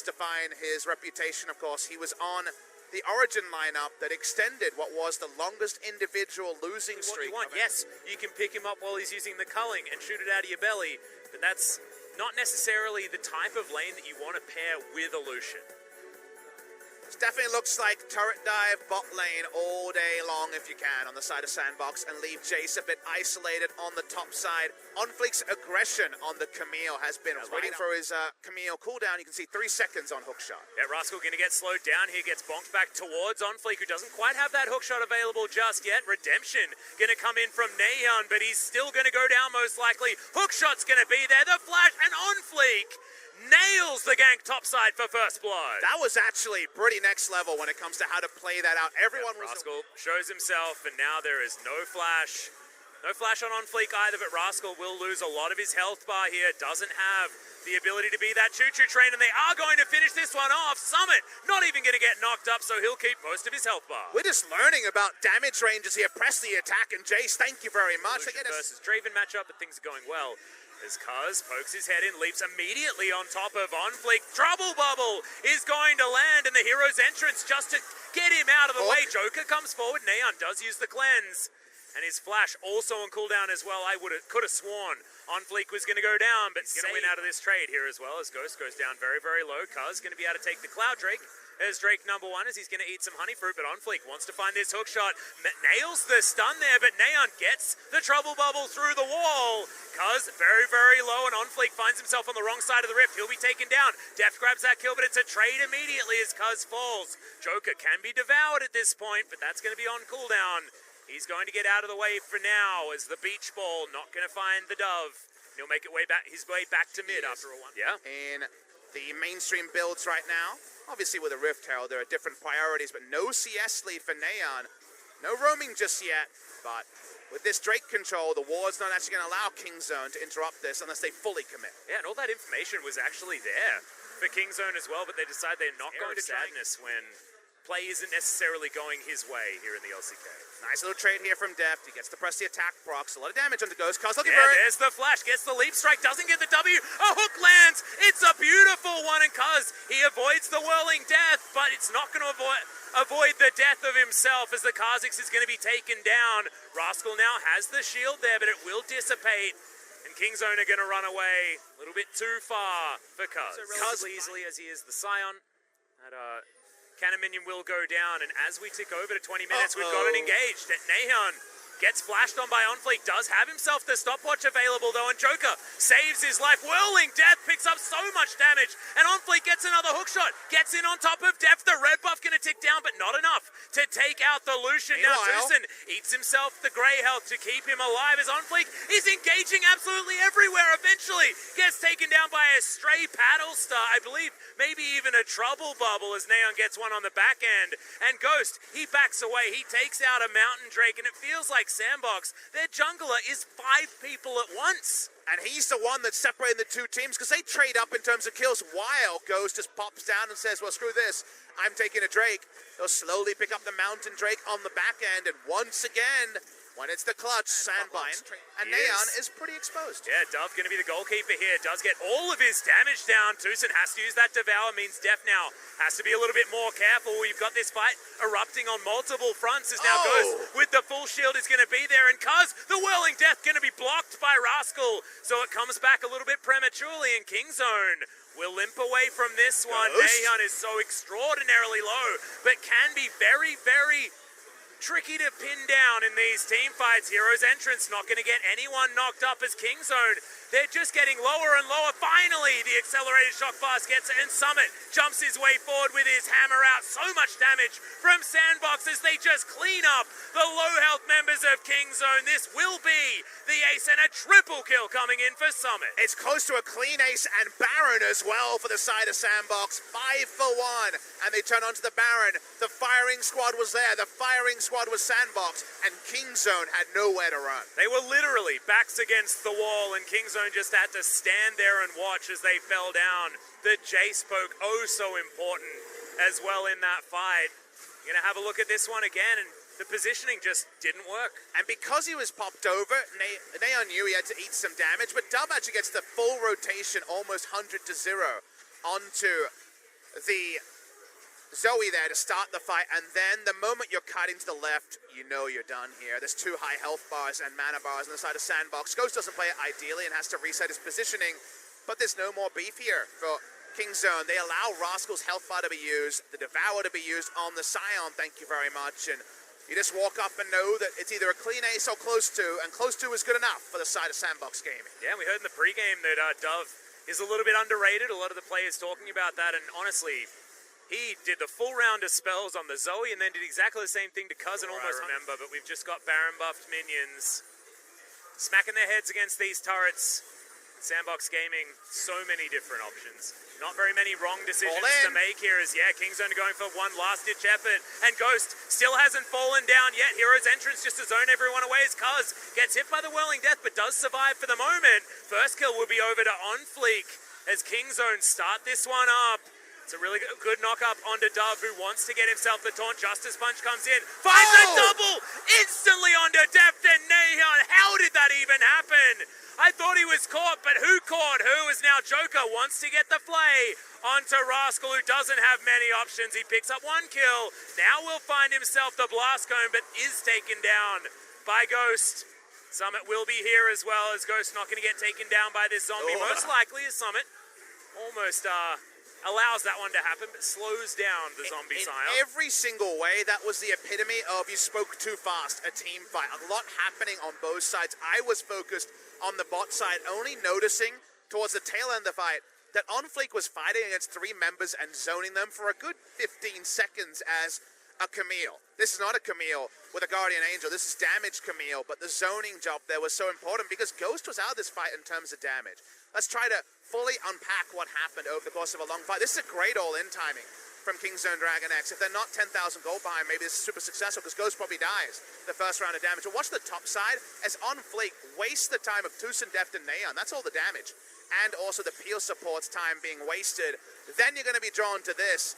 define his reputation, of course. He was on the Origin lineup that extended what was the longest individual losing streak. What you want, yes, you can pick him up while he's using the culling and shoot it out of your belly, but that's not necessarily the type of lane that you want to pair with a Lucian. It definitely looks like turret dive bot lane all day long if you can on the side of Sandbox and leave Jace a bit isolated on the top side. OnFleek's aggression on the Camille has been waiting for his Camille cooldown. You can see 3 seconds on hookshot. Yeah, Rascal going to get slowed down here, gets bonked back towards OnFleek, who doesn't quite have that hookshot available just yet. Redemption going to come in from Neon, but he's still going to go down most likely. Hookshot's going to be there, the flash, and OnFleek nails the gank topside for first blood. That was actually pretty next level when it comes to how to play that out. Everyone was... Rascal shows himself, and now there is no flash. No flash on OnFleek either, but Rascal will lose a lot of his health bar here. Doesn't have the ability to be that choo-choo train, and they are going to finish this one off. Summit not even going to get knocked up, so he'll keep most of his health bar. We're just learning about damage ranges here. Press the attack, and Jace, thank you very much. Lucian versus Draven matchup, but things are going well. As Cuz pokes his head in, leaps immediately on top of OnFleek. Trouble Bubble is going to land in the hero's entrance just to get him out of the way. Joker comes forward. Neon does use the cleanse. And his flash also on cooldown as well. I could have sworn OnFleek was going to go down, but he's going to win out of this trade here as well as Ghost goes down very, very low. Cuz going to be able to take the Cloud Drake as Drake number 1 as he's going to eat some honey fruit, but OnFleek wants to find this hook shot. Nails the stun there, but Neon gets the trouble bubble through the wall. Cuz very, very low, and OnFleek finds himself on the wrong side of the rift. He'll be taken down. Deft grabs that kill, but it's a trade immediately as Cuz falls. Joker can be devoured at this point, but that's going to be on cooldown. He's going to get out of the way for now as the beach ball not going to find the dove. He'll make his way back to mid after a one. Yeah. In the mainstream builds right now, obviously with a Rift Herald, there are different priorities, but no CS lead for Neon. No roaming just yet, but with this Drake control, the ward's not actually going to allow Kingzone to interrupt this unless they fully commit. Yeah, and all that information was actually there for Kingzone as well, but they decide they're not going to sadness when play isn't necessarily going his way here in the LCK. Nice little trade here from Deft. He gets to press the attack procs. A lot of damage on the Ghost. Cuz looking for it. There's the flash. Gets the leap strike. Doesn't get the W. A hook lands. It's a beautiful one. And Cuz, he avoids the whirling death, but it's not going to avoid the death of himself as the Kha'Zix is going to be taken down. Rascal now has the shield there, but it will dissipate. And Kingzone are going to run away a little bit too far for Cuz. Relatively easily as he is the Scion. Cannon minion will go down, and as we tick over to 20 minutes, we've got an engaged. Neon gets flashed on by OnFleek, does have himself the stopwatch available though, and Joker saves his life. Whirling Death picks up so much damage, and OnFleek gets another hookshot, gets in on top of Deft. The red buff going to tick down, but not enough to take out the Lucian. Now Tucson eats himself the grey health to keep him alive as OnFleek is engaging absolutely everywhere. Eventually gets taken down by a stray paddle star, I believe maybe even a trouble bubble as Neon gets one on the back end. And Ghost, he backs away, he takes out a Mountain Drake, and it feels like Sandbox, their jungler is 5 people at once. And he's the one that's separating the two teams because they trade up in terms of kills while Ghost just pops down and says, well, screw this, I'm taking a Drake. They'll slowly pick up the Mountain Drake on the back end, and once again, when it's the clutch, Sandbox and Neon is pretty exposed. Yeah, Dove going to be the goalkeeper here. Does get all of his damage down. Tucson has to use that Devour, means Def now has to be a little bit more careful. We've got this fight erupting on multiple fronts as now Ghost with the full shield is going to be there. And Cuz, the Whirling Death going to be blocked by Rascal. So it comes back a little bit prematurely, and Kingzone will limp away from this one. Neon is so extraordinarily low, but can be very, very tricky to pin down in these team fights. Hero's entrance not going to get anyone knocked up as Kingzone. They're just getting lower and lower. Finally, the accelerated shock blast gets it, and Summit jumps his way forward with his hammer out. So much damage from Sandbox as they just clean up the low health members of Kingzone. This will be the ace and a triple kill coming in for Summit. It's close to a clean ace and Baron as well for the side of Sandbox. 5 for 1, and they turn onto the Baron. The firing squad was there. The firing squad was Sandbox, and Kingzone had nowhere to run. They were literally backs against the wall, and Kingzone just had to stand there and watch as they fell down. The Jace poke, oh so important as well in that fight. You're going to have a look at this one again, and the positioning just didn't work. And because he was popped over, Neon knew he had to eat some damage, but Dub actually gets the full rotation, almost 100 to 0, onto the Zoe there to start the fight, and then the moment you're cutting to the left, you know you're done here. There's 2 high health bars and mana bars on the side of Sandbox. Ghost doesn't play it ideally and has to reset his positioning, but there's no more beef here for King's Zone. They allow Rascal's health bar to be used, the Devour to be used on the Scion, thank you very much, and you just walk up and know that it's either a clean ace or close to, and close to is good enough for the side of Sandbox Gaming. Yeah, we heard in the pregame that Dove is a little bit underrated. A lot of the players talking about that, and honestly, he did the full round of spells on the Zoe and then did exactly the same thing to Cousin, almost, remember, but we've just got Baron buffed minions smacking their heads against these turrets. Sandbox Gaming, so many different options. Not very many wrong decisions to make here as, yeah, King's Zone going for one last-ditch effort, and Ghost still hasn't fallen down yet. Hero's entrance just to zone everyone away as Cuz gets hit by the Whirling Death, but does survive for the moment. First kill will be over to OnFleek as King's Zone start this one up. It's a really good knock-up onto Dove, who wants to get himself the taunt. Justice Punch comes in, finds a double instantly onto Deft and Neon. How did that even happen? I thought he was caught, but who caught who? Is now Joker wants to get the flay onto Rascal, who doesn't have many options. He picks up 1 kill. Now will find himself the Blast Cone, but is taken down by Ghost. Summit will be here as well, as Ghost not going to get taken down by this zombie. Most likely is Summit. Almost allows that one to happen, but slows down the zombie Scion. In every single way, that was the epitome of you spoke too fast, a team fight. A lot happening on both sides. I was focused on the bot side, only noticing towards the tail end of the fight that OnFleek was fighting against 3 members and zoning them for a good 15 seconds as a Camille. This is not a Camille with a Guardian Angel. This is damage Camille, but the zoning job there was so important because Ghost was out of this fight in terms of damage. Let's try to fully unpack what happened over the course of a long fight. This is a great all-in timing from King's Zone Dragon X. If they're not 10,000 gold behind, maybe this is super successful because Ghost probably dies the first round of damage. But watch the top side as OnFleek wastes the time of Tucson, Deft, and Neon. That's all the damage. And also the peel support's time being wasted. Then you're going to be drawn to this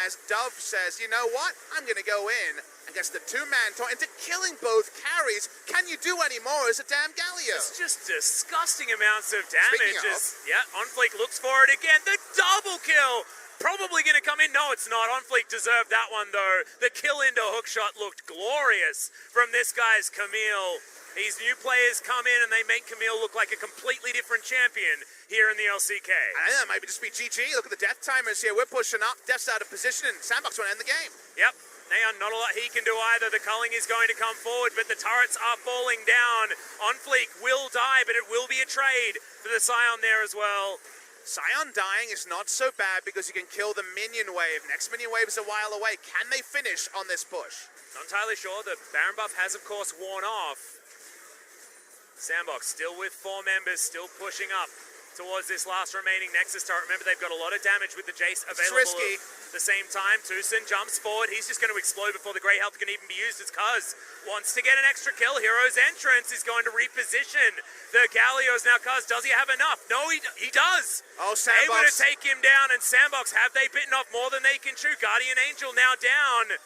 as Dove says, you know what? I'm going to go in and gets the 2-man taunt into killing both carries. Can you do any more as a damn Galio? It's just disgusting amounts of damage. Yeah, OnFleek looks for it again. The double kill. Probably going to come in. No, it's not. OnFleek deserved that one, though. The kill into hookshot looked glorious from this guy's Camille. These new players come in and they make Camille look like a completely different champion here in the LCK. I think that might just be GG. Look at the death timers here. We're pushing up. Death's out of position and Sandbox want to end the game. Yep. Neon, not a lot he can do either. The culling is going to come forward, but the turrets are falling down. OnFleek will die, but it will be a trade for the Scion there as well. Scion dying is not so bad because you can kill the minion wave. Next minion wave is a while away. Can they finish on this push? Not entirely sure. The Baron buff has, of course, worn off. Sandbox still with 4 members, still pushing up towards this last remaining Nexus turret. Remember, they've got a lot of damage with the Jace available at the same time. Tucson jumps forward. He's just going to explode before the Grey Health can even be used as Cuz wants to get an extra kill. Hero's entrance is going to reposition the Galios. Now, Cuz, does he have enough? No, he does. Oh, Sandbox. Able to take him down, and Sandbox, have they bitten off more than they can chew? Guardian Angel now down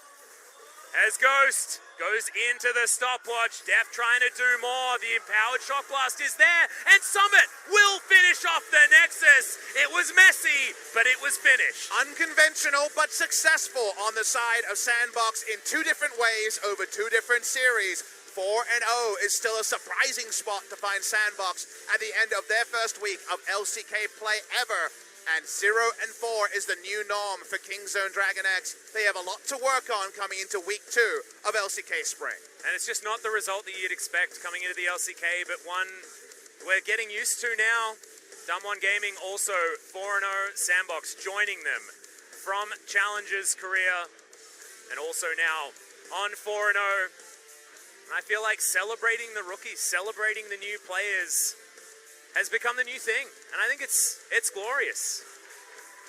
as Ghost goes into the stopwatch. Def trying to do more. The empowered shock blast is there, and Summit will finish off the Nexus. It was messy, but it was finished. Unconventional, but successful on the side of Sandbox in 2 different ways over 2 different series. 4-0 is still a surprising spot to find Sandbox at the end of their first week of LCK play ever. And 0-4 is the new norm for King's Zone Dragon X. They have a lot to work on coming into week 2 of LCK Spring. And it's just not the result that you'd expect coming into the LCK, but one we're getting used to now. Dumb One Gaming also 4-0, Sandbox joining them from Challengers Korea, and also now on 4-0. And I feel like celebrating the rookies, celebrating the new players has become the new thing, and I think it's glorious.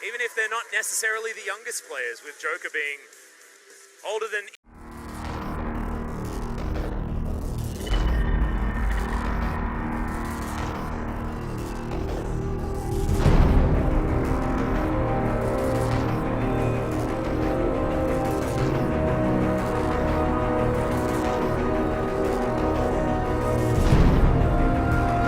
Even if they're not necessarily the youngest players, with Joker being older than